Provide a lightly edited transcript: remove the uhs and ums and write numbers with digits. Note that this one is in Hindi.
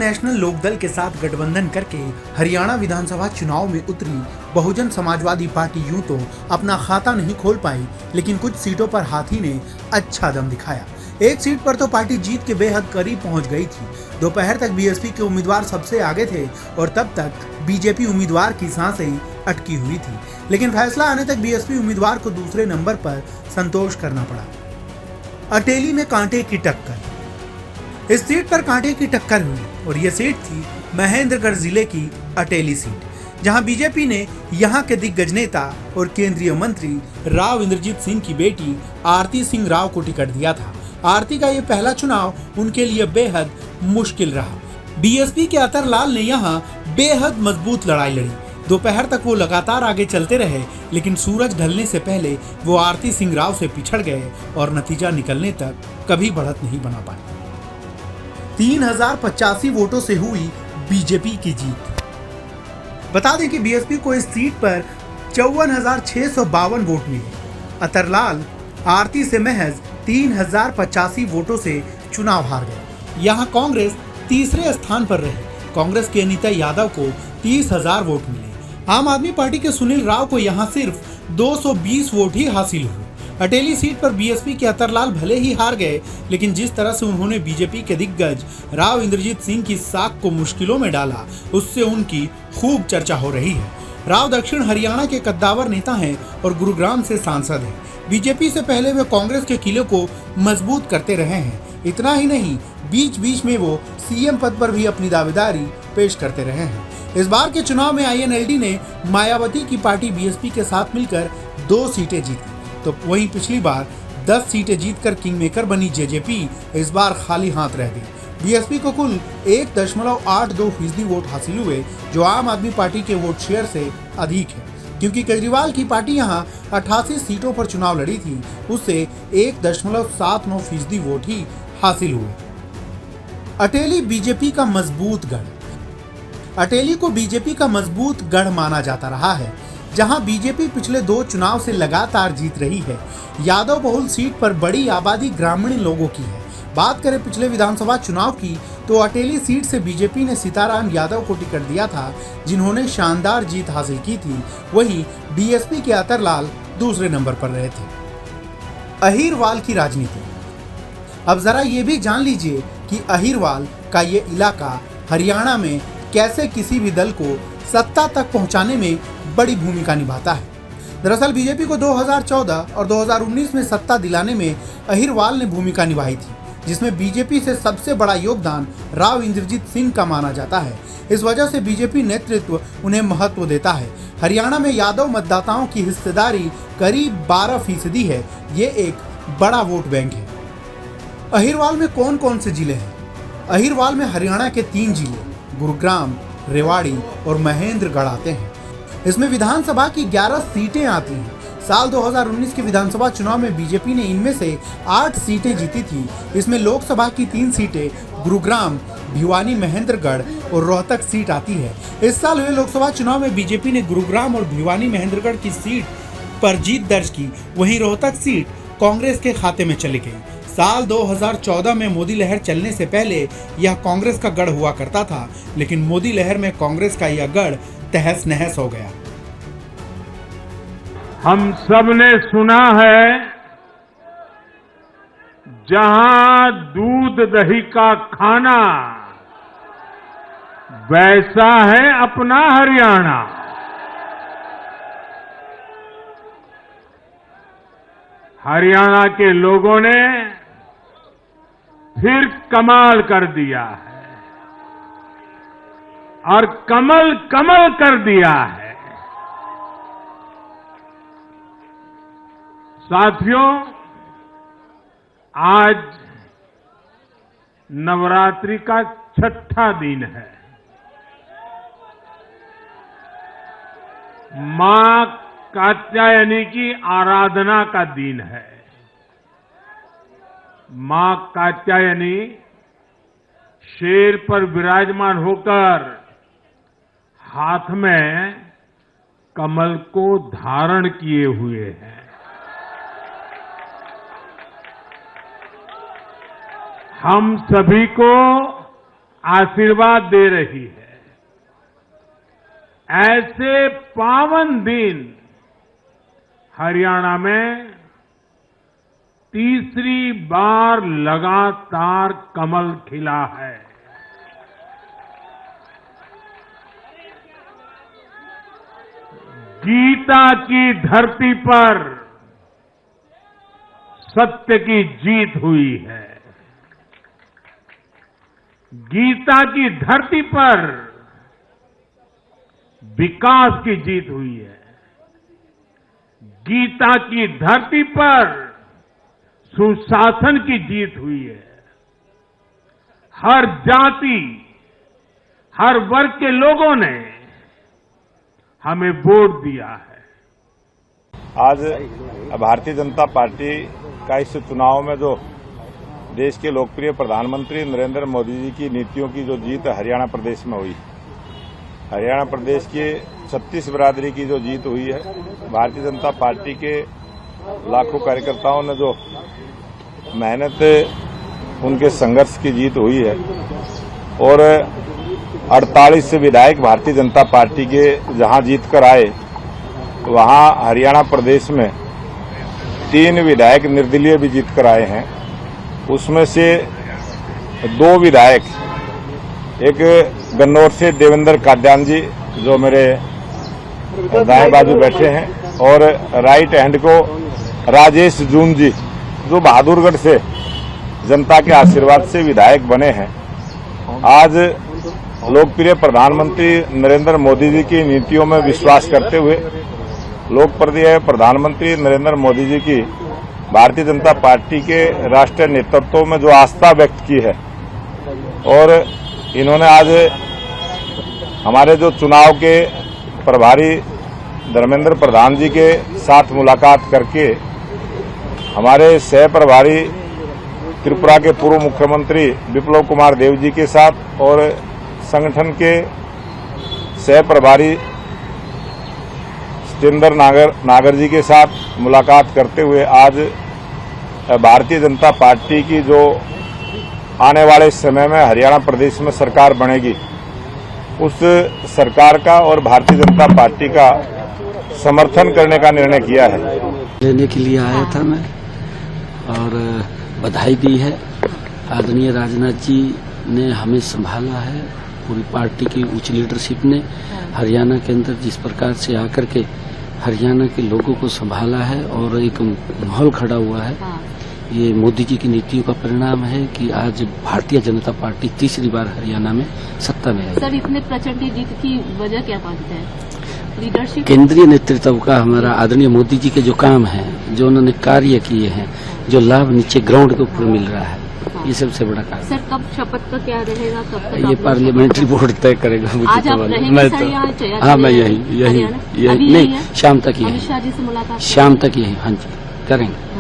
नेशनल लोकदल के साथ गठबंधन करके हरियाणा विधानसभा चुनाव में उतरी बहुजन समाजवादी पार्टी यूं तो अपना खाता नहीं खोल पाई, लेकिन कुछ सीटों पर हाथी ने अच्छा दम दिखाया। एक सीट पर तो पार्टी जीत के बेहद करीब पहुंच गई थी। दोपहर तक बीएसपी के उम्मीदवार सबसे आगे थे और तब तक बीजेपी उम्मीदवार की सांसें अटकी हुई थी, लेकिन फैसला आने तक बीएसपी उम्मीदवार को दूसरे नंबर पर संतोष करना पड़ा। अटेली में कांटे की टक्कर। इस सीट पर कांटे की टक्कर हुई और यह सीट थी महेंद्रगढ़ जिले की अटेली सीट, जहां बीजेपी ने यहां के दिग्गज नेता और केंद्रीय मंत्री राव इंद्रजीत सिंह की बेटी आरती सिंह राव को टिकट दिया था। आरती का यह पहला चुनाव उनके लिए बेहद मुश्किल रहा। बीएसपी के अतरलाल ने यहां बेहद मजबूत लड़ाई लड़ी। दोपहर तक वो लगातार आगे चलते रहे, लेकिन सूरज ढलने से पहले वो आरती सिंह राव से पिछड़ गए और नतीजा निकलने तक कभी बढ़त नहीं बना पाए। 3085 वोटों से हुई बीजेपी की जीत। बता दें कि बीएसपी को इस सीट पर 54,652 वोट मिले। अतरलाल आरती से महज 3085 वोटों से चुनाव हार गए। यहां कांग्रेस तीसरे स्थान पर रही। कांग्रेस के अनीता यादव को 30,000 वोट मिले। आम आदमी पार्टी के सुनील राव को यहां सिर्फ 220 वोट ही हासिल हुए। अटेली सीट पर बीएसपी के अतरलाल भले ही हार गए, लेकिन जिस तरह से उन्होंने बीजेपी के दिग्गज राव इंद्रजीत सिंह की साख को मुश्किलों में डाला, उससे उनकी खूब चर्चा हो रही है। राव दक्षिण हरियाणा के कद्दावर नेता हैं और गुरुग्राम से सांसद हैं। बीजेपी से पहले वे कांग्रेस के किले को मजबूत करते रहे हैं। इतना ही नहीं, बीच बीच में वो सीएम पद पर भी अपनी दावेदारी पेश करते रहे हैं। इस बार के चुनाव में आईएनएलडी ने मायावती की पार्टी बीएसपी के साथ मिलकर 2 सीटें जीती, तो वहीं पिछली बार 10 सीटें जीतकर किंगमेकर बनी जेजेपी इस बार खाली हाथ रह गई। बीएसपी को कुल 1.82% वोट हासिल हुए, जो आम आदमी पार्टी के वोट शेयर से अधिक है। क्योंकि केजरीवाल की पार्टी यहां 88 सीटों पर चुनाव लड़ी थी, उससे 1.79% वोट ही हासिल हुए। अटेली बीजेपी का मजबूत गढ़। अटेली को बीजेपी का मजबूत गढ़ माना जाता रहा है, जहां बीजेपी पिछले 2 चुनाव से लगातार जीत रही है। यादव बहुल सीट पर बड़ी आबादी ग्रामीण लोगों की है। बात करें पिछले विधानसभा चुनाव की, तो अटेली सीट से बीजेपी ने सीताराम यादव को टिकट दिया था, जिन्होंने शानदार जीत हासिल की थी। वहीं बीएसपी के अतरलाल दूसरे नंबर पर रहे थे। अहीरवाल की राजनीति। अब जरा ये भी जान लीजिए कि अहीरवाल का ये इलाका हरियाणा में कैसे किसी भी दल को सत्ता तक पहुंचाने में बड़ी भूमिका निभाता है। दरअसल बीजेपी को 2014 और 2019 में सत्ता दिलाने में अहीरवाल ने भूमिका निभाई थी, जिसमें बीजेपी से सबसे बड़ा योगदान राव इंद्रजीत सिंह का माना जाता है। इस वजह से बीजेपी नेतृत्व उन्हें महत्व देता है। हरियाणा में यादव मतदाताओं की हिस्सेदारी करीब 12% है। ये एक बड़ा वोट बैंक है। अहीरवाल में कौन कौन से जिले हैं? अहीरवाल में हरियाणा के 3 जिले गुरुग्राम, रेवाड़ी और महेंद्रगढ़ आते हैं। इसमें विधानसभा की 11 सीटें आती हैं। साल 2019 के विधानसभा चुनाव में बीजेपी ने इनमें से 8 सीटें जीती थी। इसमें लोकसभा की 3 सीटें गुरुग्राम, भिवानी, महेंद्रगढ़ और रोहतक सीट आती है। इस साल हुए लोकसभा चुनाव में बीजेपी ने गुरुग्राम और भिवानी, महेंद्रगढ़ की सीट पर जीत दर्ज की। वहीं रोहतक सीट कांग्रेस के खाते में चली गई। साल 2014 में मोदी लहर चलने से पहले यह कांग्रेस का गढ़ हुआ करता था, लेकिन मोदी लहर में कांग्रेस का यह गढ़ तहस नहस हो गया। हम सब ने सुना है, जहां दूध दही का खाना, वैसा है अपना हरियाणा। हरियाणा के लोगों ने फिर कमाल कर दिया है और कमल कमल कर दिया है। साथियों, आज नवरात्रि का 6ठा दिन है। मां कात्यायनी की आराधना का दिन है। मां कात्यायनी शेर पर विराजमान होकर हाथ में कमल को धारण किए हुए हैं। हम सभी को आशीर्वाद दे रही है। ऐसे पावन दिन हरियाणा में तीसरी बार लगातार कमल खिला है। गीता की धरती पर सत्य की जीत हुई है। गीता की धरती पर विकास की जीत हुई है। गीता की धरती पर सुशासन की जीत हुई है। हर जाति, हर वर्ग के लोगों ने हमें वोट दिया है। आज भारतीय जनता पार्टी का इस चुनाव में जो देश के लोकप्रिय प्रधानमंत्री नरेंद्र मोदी जी की नीतियों की जो जीत हरियाणा प्रदेश में हुई, हरियाणा प्रदेश के 36 बिरादरी की जो जीत हुई है, भारतीय जनता पार्टी के लाखों कार्यकर्ताओं ने जो मेहनत, उनके संघर्ष की जीत हुई है। और 48 विधायक भारतीय जनता पार्टी के जहां जीत कर आए, वहां हरियाणा प्रदेश में 3 विधायक निर्दलीय भी जीत कर आए हैं। उसमें से 2 विधायक, एक गन्नौर से देवेंद्र काद्यान जी जो मेरे दाएं बाजू बैठे हैं, और राइट हैंड को राजेश जून जी जो बहादुरगढ़ से जनता के आशीर्वाद से विधायक बने हैं। आज लोकप्रिय प्रधानमंत्री नरेंद्र मोदी जी की नीतियों में विश्वास करते हुए लोकप्रिय प्रधानमंत्री नरेंद्र मोदी जी की भारतीय जनता पार्टी के राष्ट्रीय नेतृत्व में जो आस्था व्यक्त की है, और इन्होंने आज हमारे जो चुनाव के प्रभारी धर्मेंद्र प्रधान जी के साथ मुलाकात करके हमारे सह प्रभारी त्रिपुरा के पूर्व मुख्यमंत्री विप्लव कुमार देव जी के साथ और संगठन के सह प्रभारी सत्येंद्र नागर जी के साथ मुलाकात करते हुए आज भारतीय जनता पार्टी की जो आने वाले समय में हरियाणा प्रदेश में सरकार बनेगी, उस सरकार का और भारतीय जनता पार्टी का समर्थन करने का निर्णय किया है। लेने के लिए आया था मैं, और बधाई दी है। आदरणीय राजनाथ जी ने हमें संभाला है, पूरी पार्टी की उच्च लीडरशिप ने हरियाणा के अंदर जिस प्रकार से आकर के हरियाणा के लोगों को संभाला है और एक माहौल खड़ा हुआ है, ये मोदी जी की नीतियों का परिणाम है कि आज भारतीय जनता पार्टी तीसरी बार हरियाणा में सत्ता में है। सर, इतने प्रचंड जीत की वजह क्या मानते हैं? लीडरशिप, केंद्रीय नेतृत्व का, हमारा आदरणीय मोदी जी के जो काम है, जो उन्होंने कार्य किए हैं, जो लाभ नीचे ग्राउंड के ऊपर मिल रहा है, ये सबसे बड़ा कारण। सर, कब शपथ का क्या रहेगा, कब तक? ये पार्लियामेंट्री बोर्ड तय करेगा। आज आप रहेंगे मैं सर तो, यहाँ? हाँ, मैं यही नहीं, शाम तक यही, अमित शाह जी से मुलाकात, शाम तक यही, हाँ जी, करेंगे।